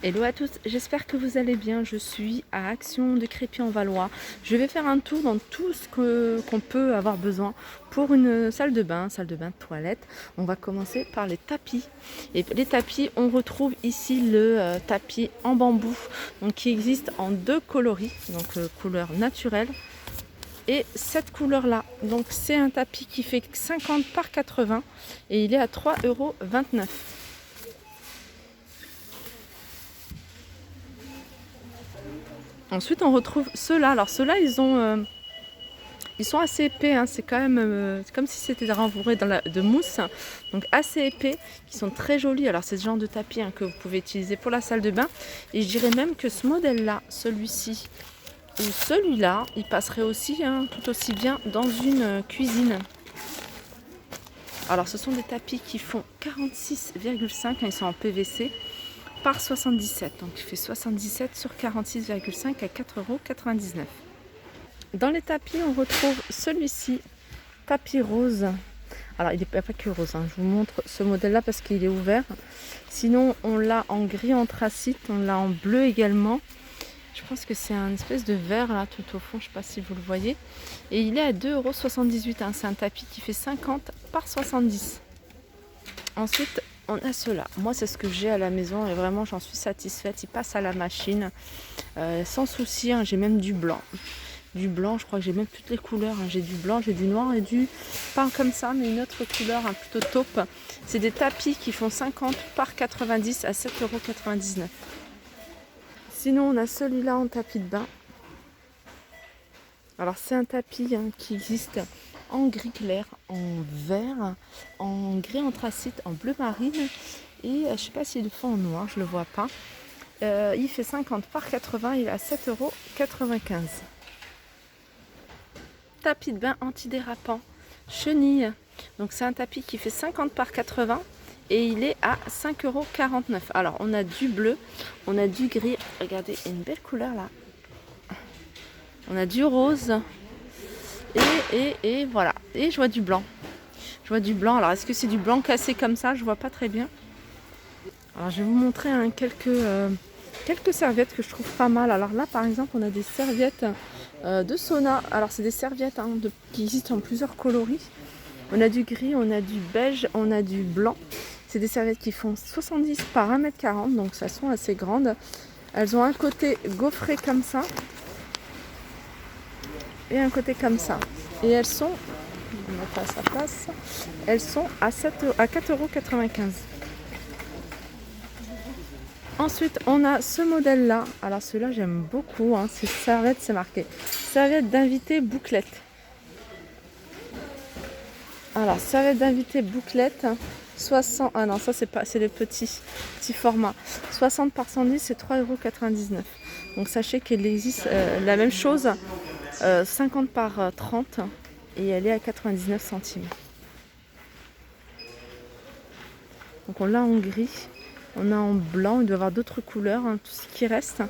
Hello à tous, j'espère que vous allez bien. Je suis à Action de Crépy-en-Valois. Je vais faire un tour dans tout ce qu'on peut avoir besoin pour une salle de bain, toilette. On va commencer par les tapis. Et les tapis, on retrouve ici le tapis en bambou, donc qui existe en deux coloris, donc couleur naturelle et cette couleur là. Donc c'est un tapis qui fait 50 par 80 et il est à 3,29 €. Ensuite, on retrouve ceux-là. Alors ceux-là, ils sont assez épais. Hein. C'est quand même c'est comme si c'était rembourré de mousse. Donc assez épais, qui sont très jolis. Alors c'est ce genre de tapis que vous pouvez utiliser pour la salle de bain. Et je dirais même que ce modèle-là, celui-ci ou celui-là, il passerait aussi tout aussi bien dans une cuisine. Alors ce sont des tapis qui font 46,5. Ils sont en PVC. Par 77, donc il fait 77 sur 46,5 à 4,99 €. Dans les tapis, on retrouve celui-ci, tapis rose. Alors il n'est pas que rose, je vous montre ce modèle-là parce qu'il est ouvert. Sinon, on l'a en gris anthracite, on l'a en bleu également. Je pense que c'est un espèce de vert là tout au fond, je ne sais pas si vous le voyez. Et il est à 2,78 €. C'est un tapis qui fait 50 par 70. Ensuite, on a ceux-là. Moi, c'est ce que j'ai à la maison et vraiment, j'en suis satisfaite. Il passe à la machine sans souci. J'ai même du blanc. Du blanc, je crois que j'ai même toutes les couleurs. J'ai du blanc, j'ai du noir et du pas comme ça, mais une autre couleur plutôt taupe. C'est des tapis qui font 50 par 90 à 7,99 €. Sinon, on a celui-là en tapis de bain. Alors, c'est un tapis qui existe en gris clair, en vert, en gris anthracite, en bleu marine et je ne sais pas s'il le fait en noir, je ne le vois pas. Il fait 50 par 80, il est à 7,95 €. Tapis de bain antidérapant, chenille. Donc c'est un tapis qui fait 50 par 80 et il est à 5,49 €. Alors on a du bleu, on a du gris, regardez, il y a une belle couleur là. On a du rose. Et voilà. Et je vois du blanc. Je vois du blanc. Alors, est-ce que c'est du blanc cassé comme ça? Je vois pas très bien. Alors, je vais vous montrer quelques serviettes que je trouve pas mal. Alors là, par exemple, on a des serviettes de sauna. Alors, c'est des serviettes qui existent en plusieurs coloris. On a du gris, on a du beige, on a du blanc. C'est des serviettes qui font 70 par 1,40 m. Donc, ça sont assez grandes. Elles ont un côté gaufré comme ça. Et un côté comme ça. Et elles sont, on va mettre à sa place, elles sont à 4,95 €. Ensuite, on a ce modèle-là. Alors celui-là, j'aime beaucoup. C'est serviette, c'est marqué. Serviette d'invité bouclette. Alors, serviette d'invité bouclette. 60. Ah non, ça c'est le petit format. 60 par 110, c'est 3,99 €. Donc sachez qu'il existe la même chose. 50 par 30 et elle est à 99 centimes. Donc on l'a en gris, on a en blanc, il doit y avoir d'autres couleurs, tout ce qui reste.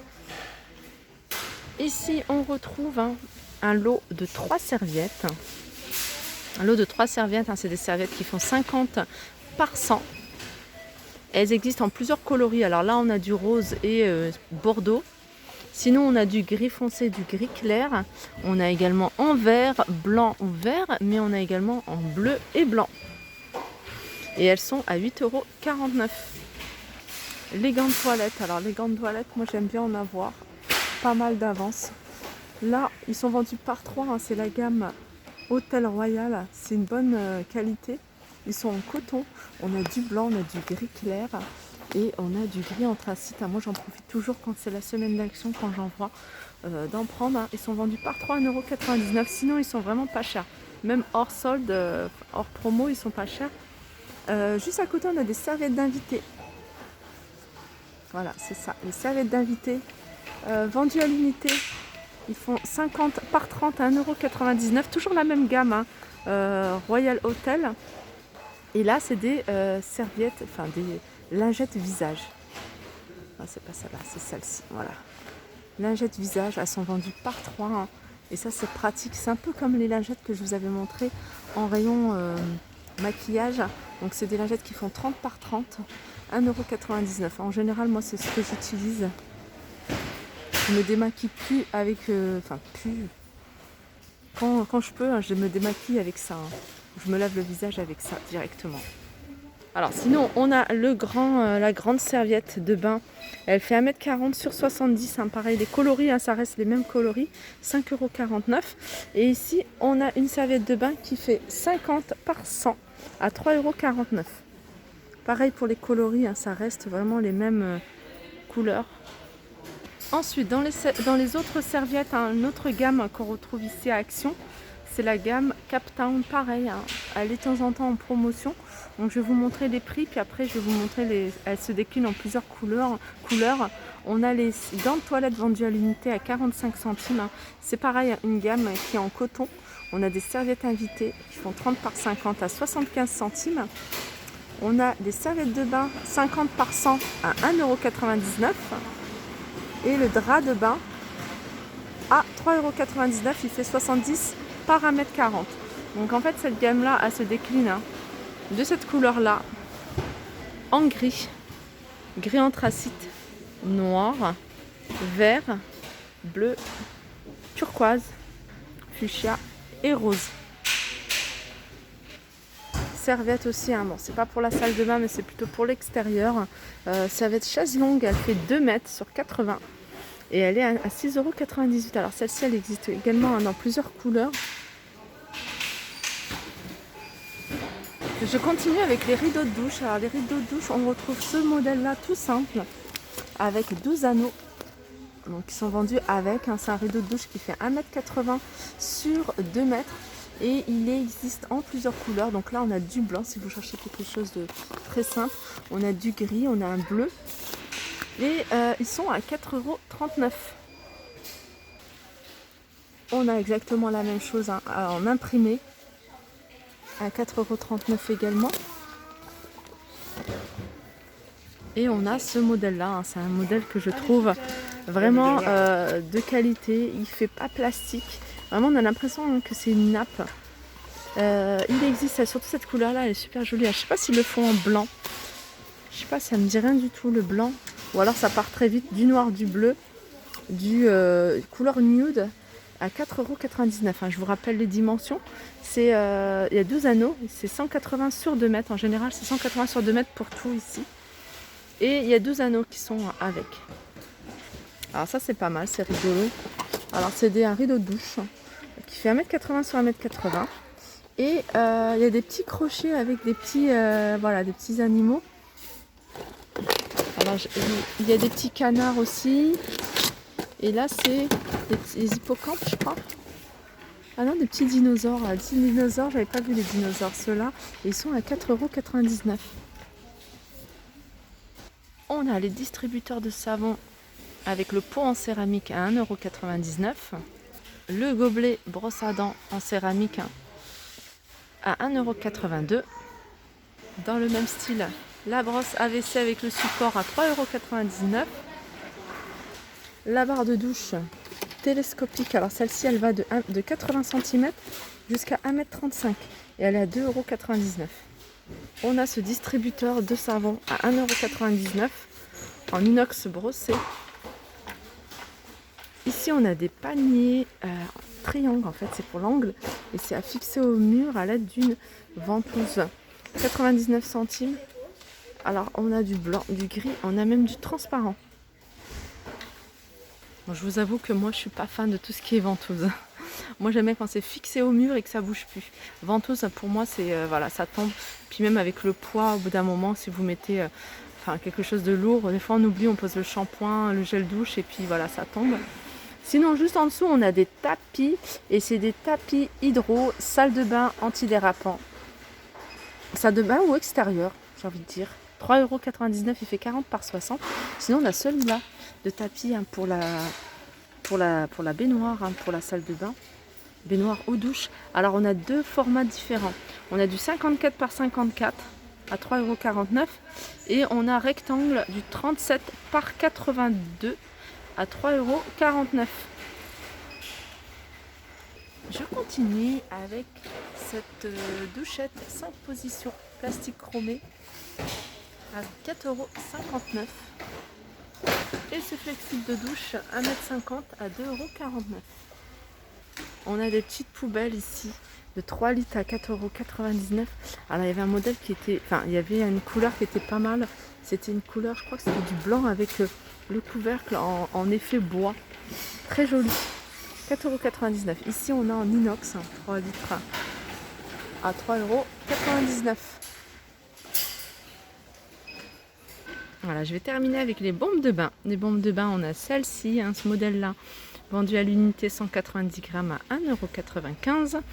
Ici on retrouve un lot de 3 serviettes. Un lot de 3 serviettes, c'est des serviettes qui font 50 par 100. Elles existent en plusieurs coloris. Alors là on a du rose et bordeaux. Sinon, on a du gris foncé, du gris clair. On a également en vert, blanc ou vert, mais on a également en bleu et blanc. Et elles sont à 8,49 €. Les gants de toilette. Alors, les gants de toilette, moi, j'aime bien en avoir pas mal d'avance. Là, ils sont vendus par 3. C'est la gamme Hôtel Royal. C'est une bonne qualité. Ils sont en coton. On a du blanc, on a du gris clair. Et on a du gris anthracite. Moi, j'en profite toujours quand c'est la semaine d'action, quand j'en vois, d'en prendre. Ils sont vendus par 3 €. Sinon, ils sont vraiment pas chers. Même hors solde, hors promo, ils sont pas chers. Juste à côté, on a des serviettes d'invités. Voilà, c'est ça. Les serviettes d'invités vendues à l'unité. Ils font 50 par 30 à 1,99 €. Toujours la même gamme, Royal Hotel. Et là, c'est des serviettes, enfin des lingettes visage. Ah, c'est pas celle-là, c'est celle-ci. Voilà. Lingettes visage, elles sont vendues par 3. Et ça, c'est pratique. C'est un peu comme les lingettes que je vous avais montrées en rayon maquillage. Donc c'est des lingettes qui font 30 par 30, 1,99 €. En général, moi c'est ce que j'utilise. Je me démaquille plus avec... plus... Quand je peux, hein, je me démaquille avec ça. Hein. Je me lave le visage avec ça directement. Alors sinon, on a la grande serviette de bain. Elle fait 1,40 m sur 70. Hein, pareil, les coloris, hein, ça reste les mêmes coloris. 5,49 €. Et ici, on a une serviette de bain qui fait 50 par 100 à 3,49 €. Pareil pour les coloris, hein, ça reste vraiment les mêmes couleurs. Ensuite, dans les autres serviettes, hein, une autre gamme qu'on retrouve ici à Action, c'est la gamme Captown. Pareil, hein, elle est de temps en temps en promotion. Donc je vais vous montrer les prix, puis après je vais vous montrer elle se décline en plusieurs couleurs. On a les gants de toilette vendus à l'unité à 45 centimes. Hein. C'est pareil, une gamme qui est en coton. On a des serviettes invitées qui font 30 par 50 à 75 centimes. On a des serviettes de bain 50 par 100 à 1,99 €. Et le drap de bain à 3,99 €, il fait 70 par 1,40 m. Donc en fait cette gamme là elle se décline, hein, de cette couleur là en gris anthracite, noir, vert, bleu, turquoise, fuchsia et rose. Serviette aussi, hein, bon c'est pas pour la salle de bain mais c'est plutôt pour l'extérieur. Serviette chaise longue, elle fait 2 mètres sur 80 et elle est à 6,98 €. Alors celle-ci elle existe également, hein, dans plusieurs couleurs. Je continue avec les rideaux de douche. Alors les rideaux de douche, on retrouve ce modèle là tout simple avec 12 anneaux. Donc ils sont vendus avec, hein, c'est un rideau de douche qui fait 1,80 m sur 2 mètres. Et il existe en plusieurs couleurs. Donc là on a du blanc si vous cherchez quelque chose de très simple. On a du gris, on a un bleu. Et ils sont à 4,39 €. On a exactement la même chose, hein, en imprimé. À 4,39 € également. Et on a ce modèle là, hein, c'est un modèle que je trouve vraiment de qualité. Il fait pas plastique. Vraiment on a l'impression que c'est une nappe. Il existe surtout cette couleur là, elle est super jolie. Je sais pas s'ils le font en blanc. Je sais pas, ça me dit rien du tout le blanc. Ou alors ça part très vite, du noir, du bleu, du couleur nude à 4,99 €. Hein, je vous rappelle les dimensions. Il y a 12 anneaux, c'est 180 sur 2 mètres. En général c'est 180 sur 2 mètres pour tout ici. Et il y a 12 anneaux qui sont avec. Alors ça c'est pas mal, c'est rigolo. Alors c'est un rideau de douche qui fait 1,80 m sur 1,80 m. Et il y a des petits crochets avec des petits, des petits animaux. Alors il y a des petits canards aussi. Et là c'est des hippocampes je crois. Ah non, des petits dinosaures. Des petits dinosaures, j'avais pas vu les dinosaures ceux-là. Ils sont à 4,99 €. On a les distributeurs de savon avec le pot en céramique à 1,99 €. Le gobelet brosse à dents en céramique à 1,82 €. Dans le même style, la brosse à WC avec le support à 3,99 €. La barre de douche télescopique, alors celle-ci elle va de 80 cm jusqu'à 1,35 m et elle est à 2,99 €. On a ce distributeur de savon à 1,99 € en inox brossé. Ici on a des paniers triangles, en fait c'est pour l'angle et c'est à fixer au mur à l'aide d'une ventouse. 99 centimes. Alors on a du blanc, du gris, on a même du transparent. Bon, je vous avoue que moi je suis pas fan de tout ce qui est ventouse. Moi j'aime bien quand c'est fixé au mur et que ça bouge plus. Ventouse pour moi c'est ça tombe. Puis même avec le poids au bout d'un moment si vous mettez quelque chose de lourd, des fois on oublie, on pose le shampoing, le gel douche et puis voilà ça tombe. Sinon juste en dessous on a des tapis et c'est des tapis hydro, salle de bain antidérapant. Salle de bain ou extérieur j'ai envie de dire. 3,99 €, il fait 40 par 60. Sinon on a celui-là de tapis pour la baignoire, pour la salle de bain. Baignoire ou douche. Alors on a deux formats différents. On a du 54 par 54 à 3,49 € et on a rectangle du 37 par 82 à 3,49 €. Je continue avec cette douchette 5 positions plastique chromé à 4,59 €. Et ce flexible de douche 1,50 m à 2,49 €. On a des petites poubelles ici de 3 litres à 4,99 €. Alors il y avait un modèle qui était, enfin il y avait une couleur qui était pas mal. C'était une couleur, je crois que c'était du blanc avec le couvercle en effet bois. Très joli. 4,99 €. Ici on a en inox 3 litres à 3,99 €. Voilà, je vais terminer avec les bombes de bain. Les bombes de bain, on a celle-ci, ce modèle-là, vendu à l'unité 190 grammes à 1,95 €.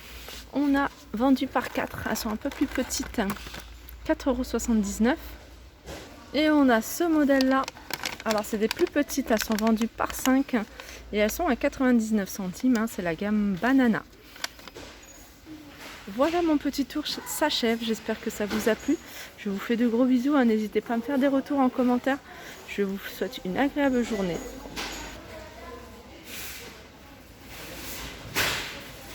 On a vendu par 4, elles sont un peu plus petites, 4,79 €. Et on a ce modèle-là, alors c'est des plus petites, elles sont vendues par 5 et elles sont à 99 centimes, c'est la gamme Banana. Voilà, mon petit tour s'achève, j'espère que ça vous a plu. Je vous fais de gros bisous, n'hésitez pas à me faire des retours en commentaire. Je vous souhaite une agréable journée.